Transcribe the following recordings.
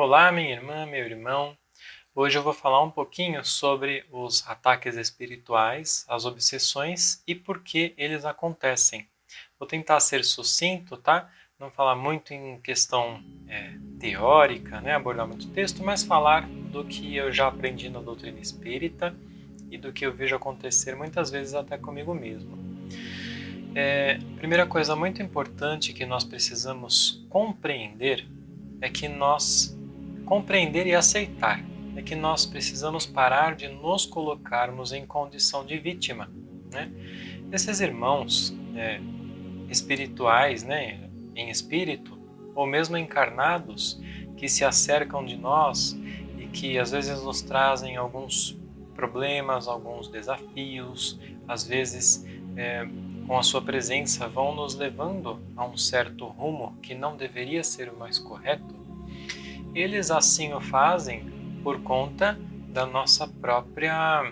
Olá, minha irmã, meu irmão. Hoje eu vou falar um pouquinho sobre os ataques espirituais, as obsessões e por que eles acontecem. Vou tentar ser sucinto, tá? Não falar muito em questão teórica, né? Abordar muito texto, mas falar do que eu já aprendi na doutrina espírita e do que eu vejo acontecer muitas vezes até comigo mesmo. Primeira coisa muito importante que nós precisamos compreender é que nós compreender e aceitar é que nós precisamos parar de nos colocarmos em condição de vítima, né? Esses irmãos espirituais, né, em espírito ou mesmo encarnados que se acercam de nós e que às vezes nos trazem alguns problemas, alguns desafios, às vezes com a sua presença vão nos levando a um certo rumo que não deveria ser o mais correto. Eles assim o fazem por conta da nossa própria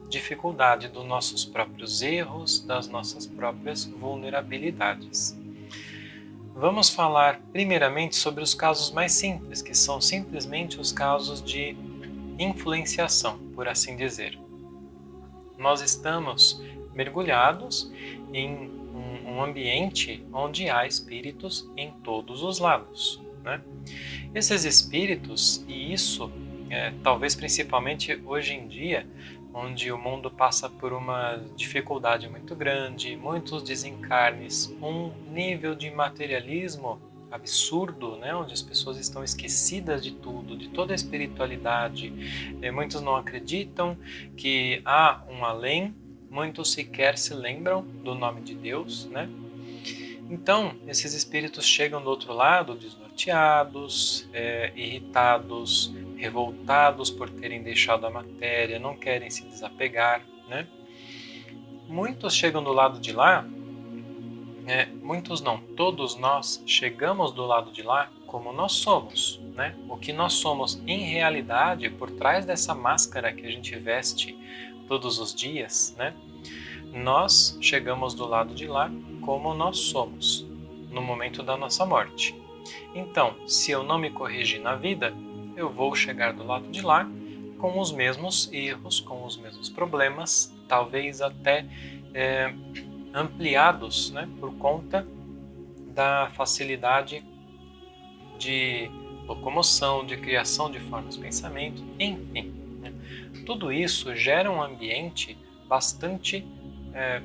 dificuldade, dos nossos próprios erros, das nossas próprias vulnerabilidades. Vamos falar primeiramente sobre os casos mais simples, que são simplesmente os casos de influenciação, por assim dizer. Nós estamos mergulhados em um ambiente onde há espíritos em todos os lados, né? Esses espíritos, e isso talvez principalmente hoje em dia, onde o mundo passa por uma dificuldade muito grande, muitos desencarnes, um nível de materialismo absurdo, né? Onde as pessoas estão esquecidas de tudo, de toda a espiritualidade. Muitos não acreditam que há um além, muitos sequer se lembram do nome de Deus, né? Então, esses espíritos chegam do outro lado desnorteados, irritados, revoltados por terem deixado a matéria, não querem se desapegar, né? Muitos chegam do lado de lá, muitos não, todos nós chegamos do lado de lá como nós somos, né? O que nós somos em realidade, por trás dessa máscara que a gente veste todos os dias, né? Nós chegamos do lado de lá como nós somos, no momento da nossa morte. Então, se eu não me corrigir na vida, eu vou chegar do lado de lá com os mesmos erros, com os mesmos problemas, talvez até ampliados, né, por conta da facilidade de locomoção, de criação de formas de pensamento, enfim. Né? Tudo isso gera um ambiente bastante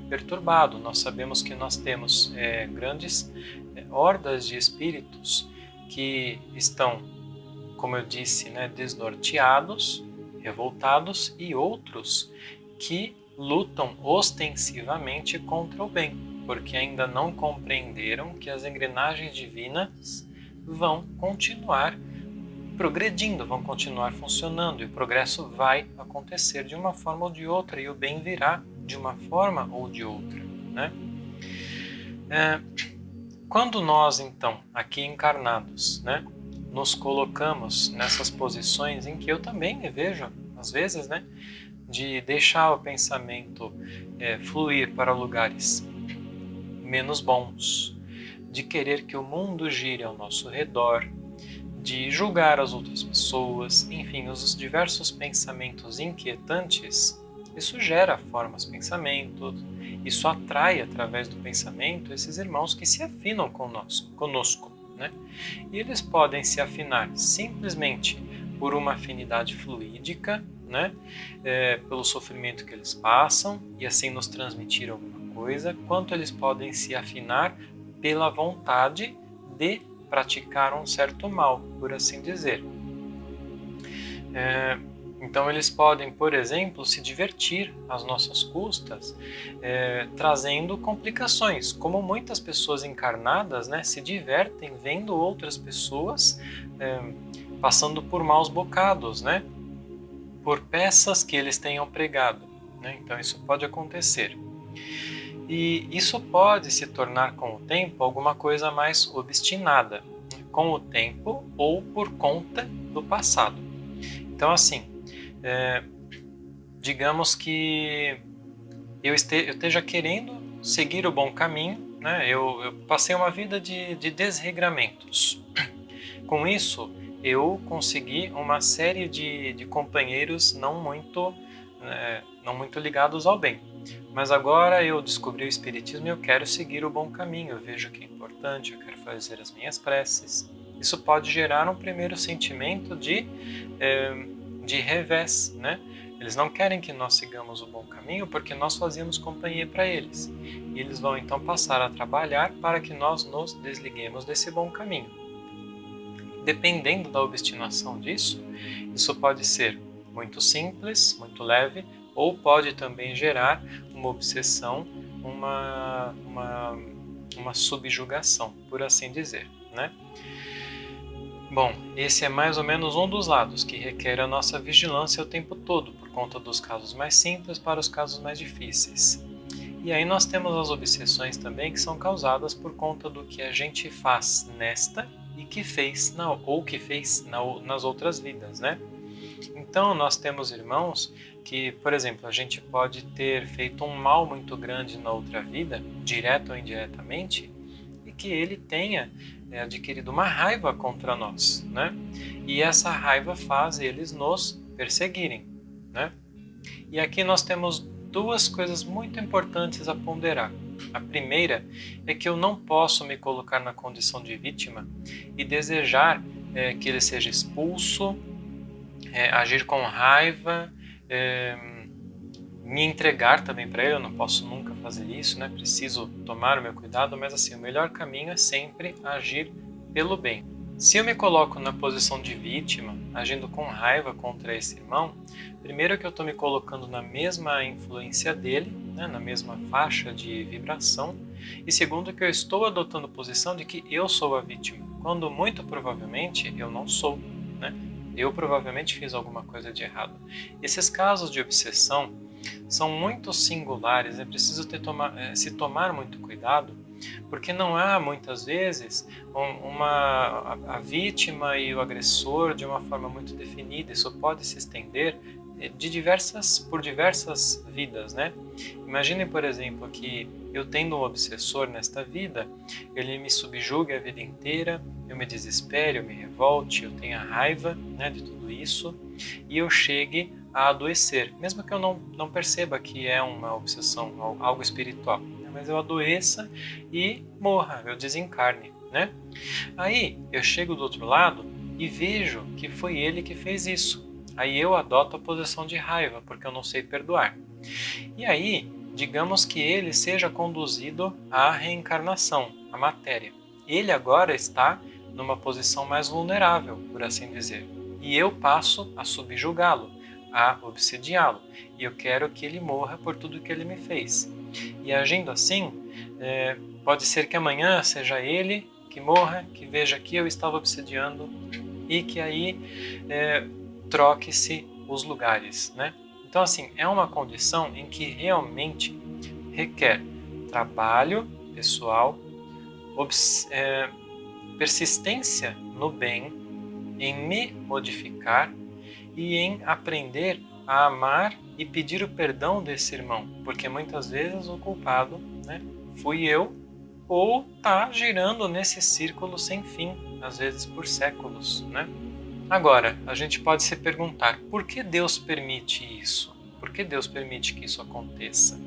perturbado. Nós sabemos que nós temos grandes hordas de espíritos que estão, como eu disse, né, desnorteados, revoltados, e outros que lutam ostensivamente contra o bem, porque ainda não compreenderam que as engrenagens divinas vão continuar progredindo, vão continuar funcionando, e o progresso vai acontecer de uma forma ou de outra, e o bem virá de uma forma ou de outra, né? Quando nós, então, aqui encarnados, né, nos colocamos nessas posições em que eu também me vejo, às vezes, né, de deixar o pensamento fluir para lugares menos bons, de querer que o mundo gire ao nosso redor, de julgar as outras pessoas, enfim, os diversos pensamentos inquietantes, isso gera formas de pensamento, isso atrai através do pensamento esses irmãos que se afinam conosco, né? E eles podem se afinar simplesmente por uma afinidade fluídica, né? Pelo sofrimento que eles passam e assim nos transmitir alguma coisa, quanto eles podem se afinar pela vontade de praticar um certo mal, por assim dizer. Então eles podem, por exemplo, se divertir às nossas custas, trazendo complicações, como muitas pessoas encarnadas, né, se divertem vendo outras pessoas passando por maus bocados, né, por peças que eles tenham pregado, né? Então isso pode acontecer. E isso pode se tornar com o tempo alguma coisa mais obstinada, com o tempo ou por conta do passado. Então assim, digamos que eu esteja querendo seguir o bom caminho, né? Eu passei uma vida de desregramentos. Com isso, eu consegui uma série de companheiros não muito ligados ao bem. Mas agora eu descobri o Espiritismo e eu quero seguir o bom caminho, eu vejo que é importante, eu quero fazer as minhas preces. Isso pode gerar um primeiro sentimento de revés, né? Eles não querem que nós sigamos o bom caminho porque nós fazíamos companhia para eles. E eles vão então passar a trabalhar para que nós nos desliguemos desse bom caminho. Dependendo da obstinação disso, isso pode ser muito simples, muito leve, ou pode também gerar uma obsessão, uma subjugação, por assim dizer, né? Bom, esse é mais ou menos um dos lados que requer a nossa vigilância o tempo todo, por conta dos casos mais simples para os casos mais difíceis. E aí nós temos as obsessões também que são causadas por conta do que a gente faz nesta e que fez nas outras vidas, né? Então nós temos irmãos que, por exemplo, a gente pode ter feito um mal muito grande na outra vida, direto ou indiretamente, e que ele tenha adquirido uma raiva contra nós, né? E essa raiva faz eles nos perseguirem, né? E aqui nós temos duas coisas muito importantes a ponderar. A primeira é que eu não posso me colocar na condição de vítima e desejar que ele seja expulso, agir com raiva, me entregar também para ele. Eu não posso nunca fazer isso, né? Preciso tomar o meu cuidado, mas assim, o melhor caminho é sempre agir pelo bem. Se eu me coloco na posição de vítima, agindo com raiva contra esse irmão, primeiro que eu estou me colocando na mesma influência dele, né? Na mesma faixa de vibração, e segundo que eu estou adotando a posição de que eu sou a vítima, quando muito provavelmente eu não sou, né? Eu provavelmente fiz alguma coisa de errado. Esses casos de obsessão são muito singulares, é preciso se tomar muito cuidado, porque não há muitas vezes a vítima e o agressor de uma forma muito definida. Isso pode se estender por diversas vidas, né? Imagine, por exemplo, que eu tendo um obsessor nesta vida, ele me subjuga a vida inteira, eu me desespero, eu me revolte, eu tenha raiva, né, de tudo isso, e eu chegue a adoecer, mesmo que eu não perceba que é uma obsessão, algo espiritual, né? Mas eu adoeça e morra, eu desencarne, né? Aí eu chego do outro lado e vejo que foi ele que fez isso. Aí eu adoto a posição de raiva, porque eu não sei perdoar. E aí, digamos que ele seja conduzido à reencarnação, à matéria. Ele agora está numa posição mais vulnerável, por assim dizer. E eu passo a subjugá-lo, a obsediá-lo. E eu quero que ele morra por tudo que ele me fez. E agindo assim, pode ser que amanhã seja ele que morra, que veja que eu estava obsediando e que aí troque-se os lugares, né? Então, assim, é uma condição em que realmente requer trabalho pessoal, persistência no bem, em me modificar e em aprender a amar e pedir o perdão desse irmão, porque muitas vezes o culpado, né, fui eu, ou está girando nesse círculo sem fim, às vezes por séculos, né? Agora, a gente pode se perguntar, por que Deus permite isso? Por que Deus permite que isso aconteça?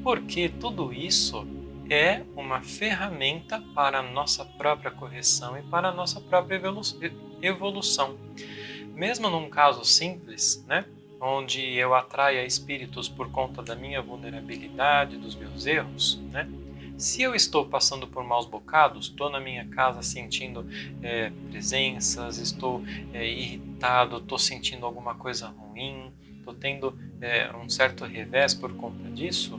Porque tudo isso é uma ferramenta para a nossa própria correção e para a nossa própria evolução. Mesmo num caso simples, né, onde eu atraia espíritos por conta da minha vulnerabilidade, dos meus erros, né, se eu estou passando por maus bocados, estou na minha casa sentindo presenças, estou irritado, estou sentindo alguma coisa ruim, estou tendo um certo revés por conta disso,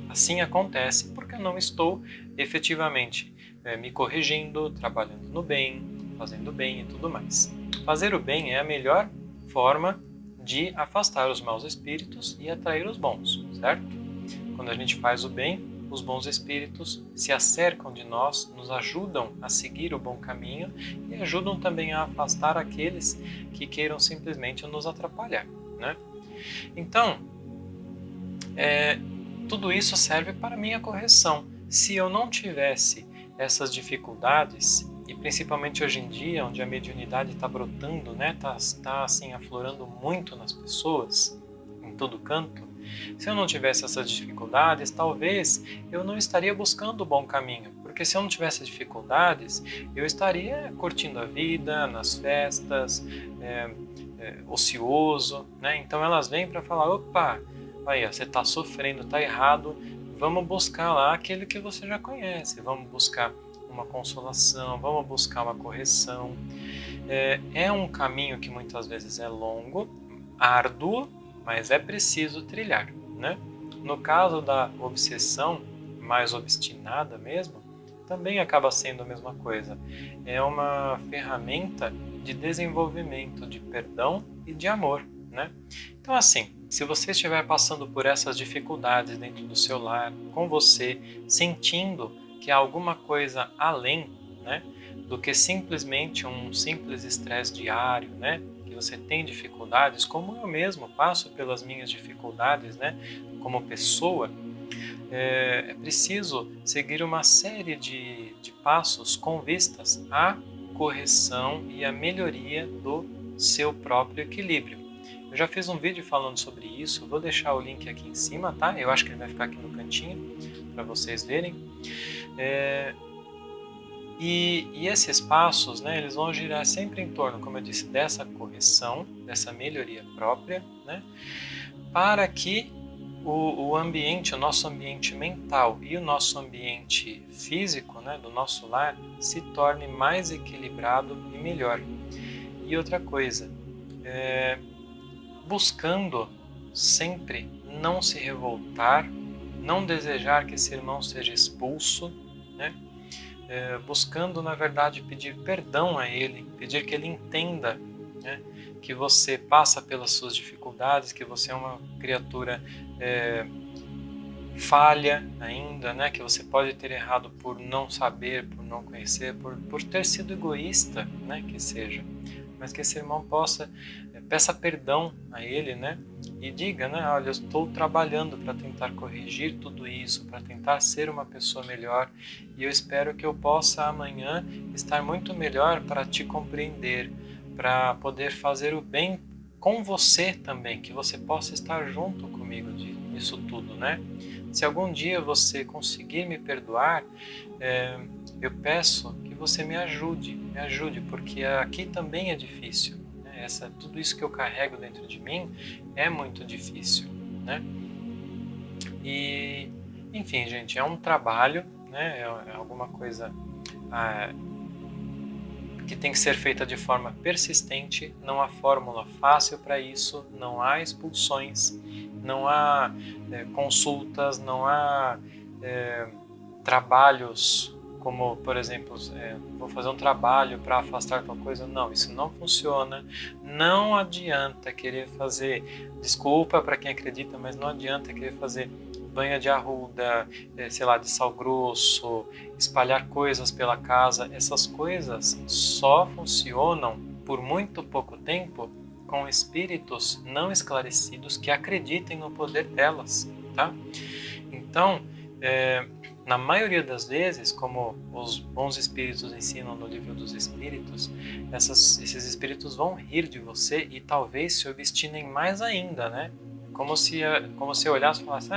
assim acontece porque eu não estou efetivamente me corrigindo, trabalhando no bem, fazendo bem e tudo mais. Fazer o bem é a melhor forma de afastar os maus espíritos e atrair os bons, certo? Quando a gente faz o bem, os bons espíritos se acercam de nós, nos ajudam a seguir o bom caminho e ajudam também a afastar aqueles que queiram simplesmente nos atrapalhar, né? Então, tudo isso serve para minha correção. Se eu não tivesse essas dificuldades, e principalmente hoje em dia, onde a mediunidade está brotando, né? Tá assim aflorando muito nas pessoas, em todo canto. Se eu não tivesse essas dificuldades, talvez eu não estaria buscando o bom caminho, porque se eu não tivesse dificuldades, eu estaria curtindo a vida, nas festas, ocioso, né? Então elas vêm para falar, opa, aí, você está sofrendo, está errado, vamos buscar lá aquele que você já conhece, vamos buscar uma consolação, vamos buscar uma correção. É um caminho que muitas vezes é longo, árduo, mas é preciso trilhar, né? No caso da obsessão mais obstinada mesmo, também acaba sendo a mesma coisa. É uma ferramenta de desenvolvimento, de perdão e de amor, né? Então assim, se você estiver passando por essas dificuldades dentro do seu lar, com você, sentindo que há alguma coisa além, né, do que simplesmente um simples estresse diário, né, que você tem dificuldades, como eu mesmo passo pelas minhas dificuldades, né, como pessoa, é preciso seguir uma série de passos com vistas à correção e à melhoria do seu próprio equilíbrio. Eu já fiz um vídeo falando sobre isso, vou deixar o link aqui em cima, tá? Eu acho que ele vai ficar aqui no cantinho para vocês verem. E esses passos, né, eles vão girar sempre em torno, como eu disse, dessa correção, dessa melhoria própria, né, para que o ambiente, o nosso ambiente mental e o nosso ambiente físico, né, do nosso lar, se torne mais equilibrado e melhor. E outra coisa, buscando sempre não se revoltar, não desejar que esse irmão seja expulso, né? Buscando, na verdade, pedir perdão a ele, pedir que ele entenda, né, que você passa pelas suas dificuldades, que você é uma criatura falha ainda, né, que você pode ter errado por não saber, por não conhecer, por ter sido egoísta, né, que seja. Mas que esse irmão peça perdão a ele, né? E diga, né? Olha, eu estou trabalhando para tentar corrigir tudo isso, para tentar ser uma pessoa melhor, e eu espero que eu possa amanhã estar muito melhor para te compreender, para poder fazer o bem com você também, que você possa estar junto comigo nisso tudo, né? Se algum dia você conseguir me perdoar, eu peço que você me ajude, porque aqui também é difícil, né? Tudo isso que eu carrego dentro de mim é muito difícil, né? E, enfim, gente, é um trabalho, né? É alguma coisa que tem que ser feita de forma persistente, não há fórmula fácil para isso, não há expulsões, não há consultas, não há trabalhos como, por exemplo, vou fazer um trabalho para afastar tal coisa. Não, isso não funciona. Não adianta querer fazer, desculpa para quem acredita, mas não adianta querer fazer banha de arruda, sei lá, de sal grosso, espalhar coisas pela casa. Essas coisas só funcionam por muito pouco tempo com espíritos não esclarecidos que acreditem no poder delas, tá? Então, na maioria das vezes, como os bons espíritos ensinam no livro dos espíritos, esses espíritos vão rir de você e talvez se obstinem mais ainda, né? Como se eu olhasse e falasse,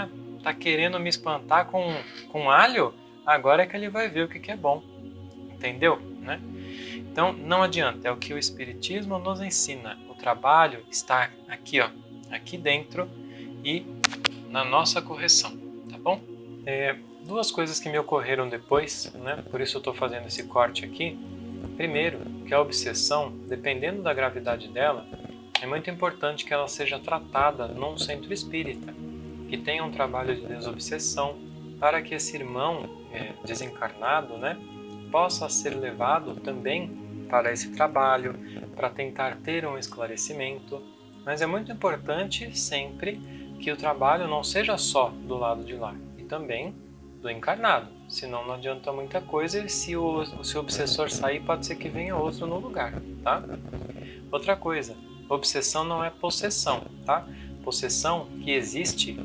tá querendo me espantar com alho? Agora é que ele vai ver o que é bom. Entendeu? Né? Então, não adianta, é o que o Espiritismo nos ensina. O trabalho está aqui, ó, aqui dentro e na nossa correção, tá bom? Duas coisas que me ocorreram depois, né? Por isso eu estou fazendo esse corte aqui. Primeiro, que a obsessão, dependendo da gravidade dela, é muito importante que ela seja tratada num centro espírita, que tenha um trabalho de desobsessão, para que esse irmão desencarnado, né, possa ser levado também para esse trabalho, para tentar ter um esclarecimento. Mas é muito importante sempre que o trabalho não seja só do lado de lá, e também do encarnado, senão não adianta muita coisa e se o obsessor sair, pode ser que venha outro no lugar, tá? Outra coisa, obsessão não é possessão, tá? Possessão que existe,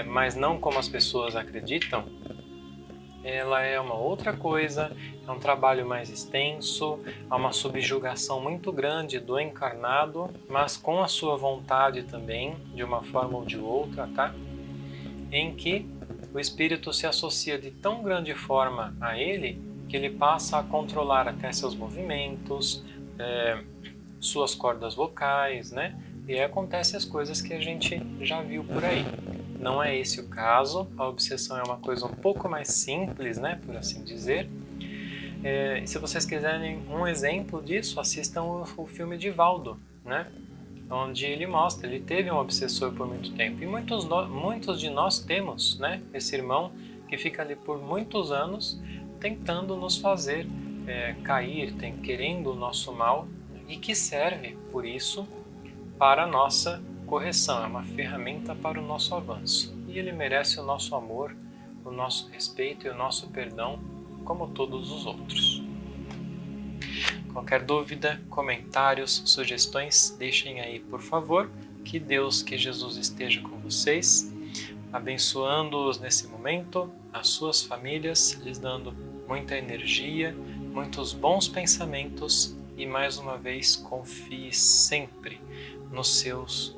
mas não como as pessoas acreditam, ela é uma outra coisa, é um trabalho mais extenso, há uma subjugação muito grande do encarnado, mas com a sua vontade também, de uma forma ou de outra, tá? Em que o espírito se associa de tão grande forma a ele que ele passa a controlar até seus movimentos, suas cordas vocais, né? E aí acontecem as coisas que a gente já viu por aí. Não é esse o caso, a obsessão é uma coisa um pouco mais simples, né, por assim dizer. E se vocês quiserem um exemplo disso, assistam o filme de Valdo, né, onde ele mostra, ele teve um obsessor por muito tempo. E muitos de nós temos, né, esse irmão que fica ali por muitos anos tentando nos fazer cair, querendo o nosso mal, e que serve, por isso, para a nossa correção, é uma ferramenta para o nosso avanço. E ele merece o nosso amor, o nosso respeito e o nosso perdão, como todos os outros. Qualquer dúvida, comentários, sugestões, deixem aí, por favor. Que Deus, que Jesus esteja com vocês, abençoando-os nesse momento, as suas famílias, lhes dando muita energia, muitos bons pensamentos e, mais uma vez, confie sempre nos seus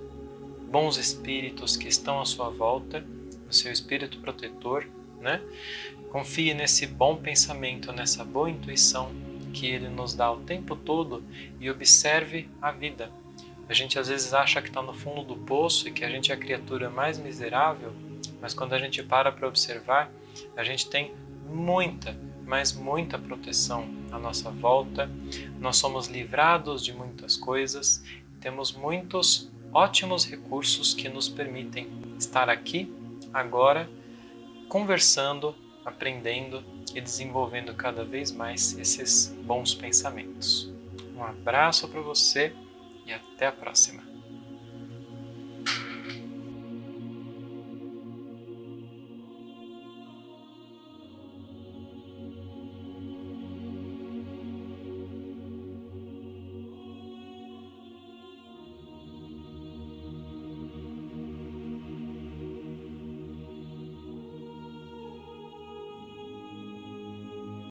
bons espíritos que estão à sua volta, no seu espírito protetor, né? Confie nesse bom pensamento, nessa boa intuição que ele nos dá o tempo todo e observe a vida. A gente às vezes acha que está no fundo do poço e que a gente é a criatura mais miserável, mas quando a gente para observar, a gente tem muita, mas muita proteção à nossa volta. Nós somos livrados de muitas coisas, temos muitos ótimos recursos que nos permitem estar aqui, agora, conversando, aprendendo e desenvolvendo cada vez mais esses bons pensamentos. Um abraço para você e até a próxima!